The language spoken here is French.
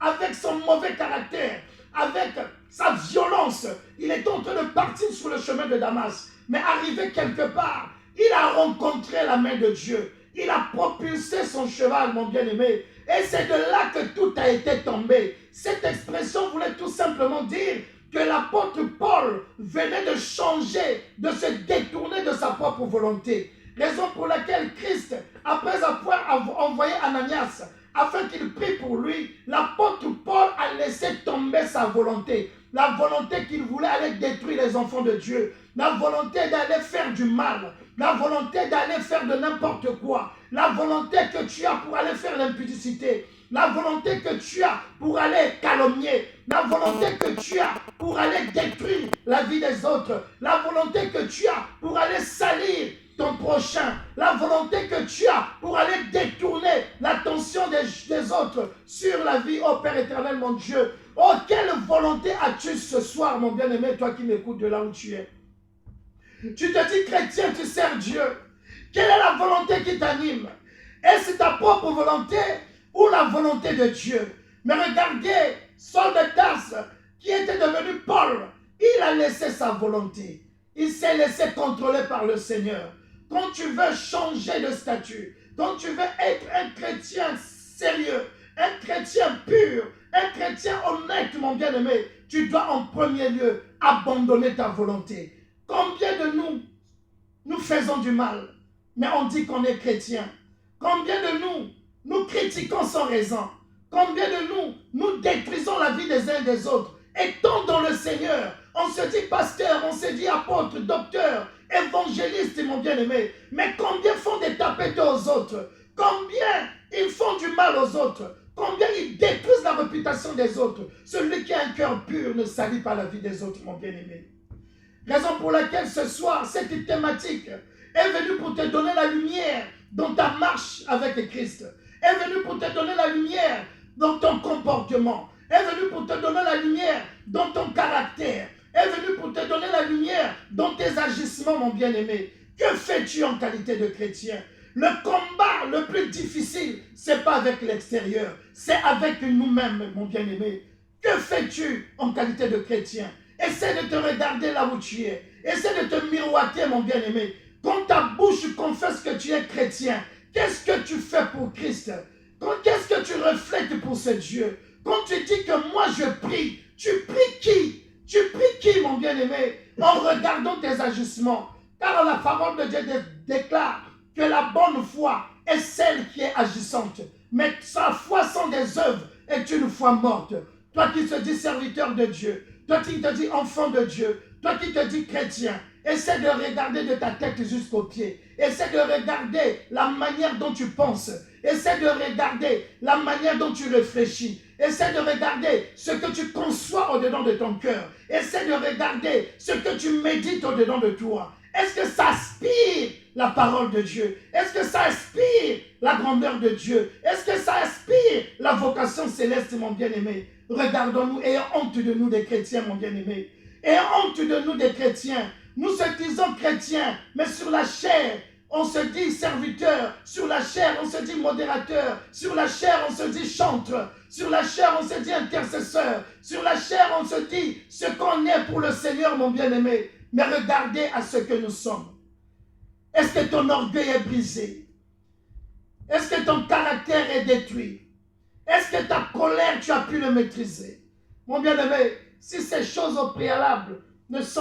avec son mauvais caractère, avec sa violence, il est en train de partir sur le chemin de Damas. Mais arrivé quelque part, il a rencontré la main de Dieu. Il a propulsé son cheval, mon bien-aimé. Et c'est de là que tout a été tombé. Cette expression voulait tout simplement dire que l'apôtre Paul venait de changer, de se détourner de sa propre volonté. Raison pour laquelle Christ, après avoir envoyé Ananias, afin qu'il prie pour lui, l'apôtre Paul a laissé tomber sa volonté. La volonté qu'il voulait aller détruire les enfants de Dieu. La volonté d'aller faire du mal. La volonté d'aller faire de n'importe quoi. La volonté que tu as pour aller faire l'impudicité. La volonté que tu as pour aller calomnier. La volonté que tu as pour aller détruire la vie des autres. La volonté que tu as pour aller salir ton prochain. La volonté que tu as pour aller détourner l'attention des autres sur la vie, ô Père éternel, mon Dieu. Oh, quelle volonté as-tu ce soir, mon bien-aimé, toi qui m'écoutes de là où tu es? Tu te dis chrétien, tu sers Dieu. Quelle est la volonté qui t'anime? Est-ce ta propre volonté ou la volonté de Dieu? Mais regardez, Saul de Tarse, qui était devenu Paul, il a laissé sa volonté. Il s'est laissé contrôler par le Seigneur. Quand tu veux changer de statut, quand tu veux être un chrétien sérieux, un chrétien pur, un chrétien honnête, mon bien-aimé, tu dois en premier lieu abandonner ta volonté. Combien de nous faisons du mal, mais on dit qu'on est chrétien? Combien de nous critiquons sans raison? Combien de nous détruisons la vie des uns et des autres? Étant dans le Seigneur, on se dit pasteur, on se dit apôtre, docteur, évangéliste, mon bien-aimé. Mais combien font des tapettes aux autres? Combien ils font du mal aux autres? Combien ils détruisent la réputation des autres? Celui qui a un cœur pur ne salit pas la vie des autres, mon bien-aimé. Raison pour laquelle ce soir, cette thématique est venue pour te donner la lumière dans ta marche avec Christ. Est venue pour te donner la lumière dans ton comportement. Est venue pour te donner la lumière dans ton caractère. Est venue pour te donner la lumière dans tes agissements, mon bien-aimé. Que fais-tu en qualité de chrétien? Le combat le plus difficile, ce n'est pas avec l'extérieur, c'est avec nous-mêmes, mon bien-aimé. Que fais-tu en qualité de chrétien? Essaie de te regarder là où tu es. Essaie de te miroiter, mon bien-aimé. Quand ta bouche confesse que tu es chrétien, qu'est-ce que tu fais pour Christ? Qu'est-ce que tu reflètes pour ce Dieu? Quand tu dis que moi je prie, tu pries qui? Tu pries qui, mon bien-aimé? En regardant tes agissements. Car la parole de Dieu déclare que la bonne foi est celle qui est agissante. Mais sa foi sans des œuvres est une foi morte. Toi qui te dis serviteur de Dieu, toi qui te dis enfant de Dieu, toi qui te dis chrétien, essaie de regarder de ta tête jusqu'aux pieds. Essaie de regarder la manière dont tu penses. Essaie de regarder la manière dont tu réfléchis. Essaie de regarder ce que tu conçois au-dedans de ton cœur. Essaie de regarder ce que tu médites au-dedans de toi. Est-ce que ça aspire la parole de Dieu? Est-ce que ça aspire la grandeur de Dieu? Est-ce que ça aspire la vocation céleste, mon bien-aimé? Regardons-nous, ayons honte de nous des chrétiens, mon bien-aimé. Ayons honte de nous des chrétiens. Nous se disons chrétiens, mais sur la chair, on se dit serviteur. Sur la chair, on se dit modérateur. Sur la chair, on se dit chantre. Sur la chair, on se dit intercesseur. Sur la chair, on se dit ce qu'on est pour le Seigneur, mon bien-aimé. Mais regardez à ce que nous sommes. Est-ce que ton orgueil est brisé? Est-ce que ton caractère est détruit? Est-ce que ta colère, tu as pu le maîtriser? Mon bien-aimé, si ces choses au préalable ne sont